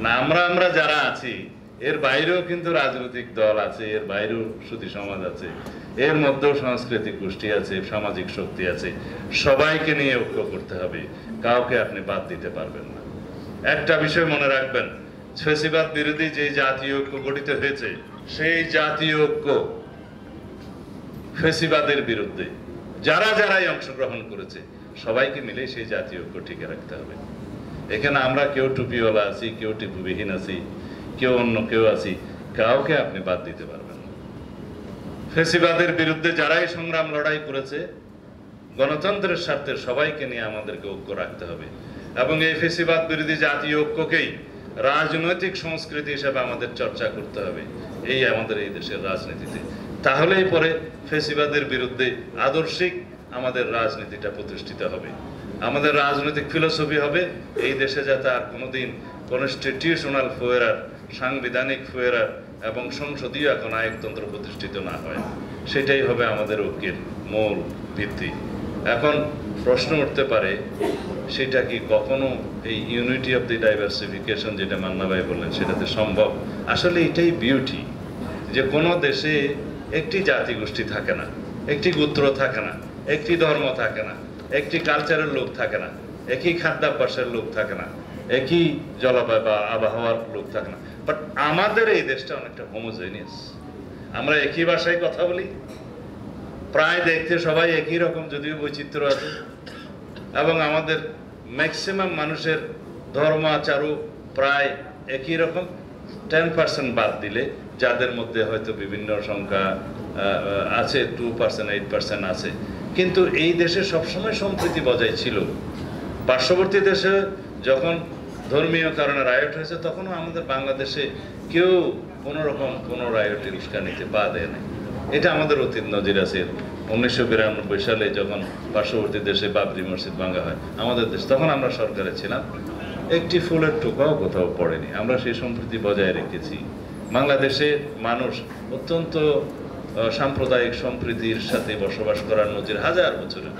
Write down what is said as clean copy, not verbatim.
না আমরা যারা আছি এর বাইরেও কিন্তু রাজনৈতিক দল আছে, এর বাইরেও সুধী সমাজ আছে, এর মধ্যেও সাংস্কৃতিক গোষ্ঠী আছে, সামাজিক শক্তি আছে। সবাইকে নিয়ে ঐক্য করতে হবে, কাউকে আপনি বাদ দিতে পারবেন না। একটা বিষয় মনে রাখবেন, ফ্যাসিবাদ বিরোধী যে জাতীয় ঐক্য গঠিত হয়েছে, সেই জাতীয় ঐক্য ফ্যাসিবাদের বিরুদ্ধে যারাই অংশগ্রহণ করেছে সবাইকে মিলে সেই জাতীয় ঐক্য টিকে রাখতে হবে। এখানে আমরা কেউ টুপিওয়ালা আছি, কেউ টিপুবিহীন আছি, কেউ অন্য কেউ আছি, কাউকে আপনি বাদ দিতে পারবেন না। ফ্যাসিবাদের বিরুদ্ধে যারাই সংগ্রাম লড়াই করেছে, গণতন্ত্রের স্বার্থে সবাইকে নিয়ে আমাদেরকে ঐক্য রাখতে হবে এবং এই ফ্যাসিবাদ বিরোধী জাতীয় ঐক্যকেই রাজনৈতিক সংস্কৃতি হিসেবে আমাদের চর্চা করতে হবে এই আমাদের এই দেশের রাজনীতিতে। তাহলেই পরে ফ্যাসিবাদের বিরুদ্ধে আদর্শিক আমাদের রাজনীতিটা প্রতিষ্ঠিত হবে। আমাদের রাজনৈতিক ফিলোসফি হবে এই দেশে যাতে আর কোনোদিন কনস্টিটিউশনাল ফোয়ারার, সাংবিধানিক ফোয়ারার এবং সংসদীয় এখন নায়কতন্ত্র প্রতিষ্ঠিত না হয়। সেটাই হবে আমাদের ঐক্যের মূল ভিত্তি। এখন প্রশ্ন উঠতে পারে, সেটা কি কখনো এই ইউনিটি অফ দি ডাইভার্সিফিকেশন যেটা মান্না ভাই বললেন সেটাতে সম্ভব? আসলে এটাই বিউটি, যে কোনো দেশে একটি জাতিগোষ্ঠী থাকে না, একটি গোত্র থাকে না, একটি ধর্ম থাকে না, একটি কালচারের লোক থাকে না, একই খাদ্যাভ্যাসের লোক থাকে না, একই জলবায়ু বা আবহাওয়ার লোক থাকে না। বাট আমাদের এই দেশটা অনেকটা হোমোজেনিয়াস। আমরা একই ভাষায় কথা বলি, প্রায় দেখতে সবাই একই রকম, যদিও বৈচিত্র্য আছে, এবং আমাদের ম্যাক্সিমাম মানুষের ধর্ম আচারও প্রায় একই রকম। 10% বাদ দিলে যাদের মধ্যে হয়তো বিভিন্ন সংখ্যা আছে, 2%, 8% আছে, কিন্তু এই দেশে সবসময় সম্প্রীতি বজায় ছিল। পার্শ্ববর্তী দেশে যখন ধর্মীয় কারণে রায়ট হয়েছে, তখনও আমাদের বাংলাদেশে কেউ কোনো রকম কোনো রায়টের উস্কানিতে পা দেয় নাই। এটা আমাদের অতীত নজির আছে। 1992 সালে যখন পার্শ্ববর্তী দেশে বাবরি মসজিদ ভাঙা হয় আমাদের দেশ, তখন আমরা সরকারে ছিলাম, একটি ফুলের টোকাও কোথাও পড়েনি। আমরা সেই সম্প্রীতি বজায় রেখেছি। বাংলাদেশের মানুষ অত্যন্ত সাম্প্রদায়িক সম্প্রীতির সাথে বসবাস করার নজির হাজার বছরের।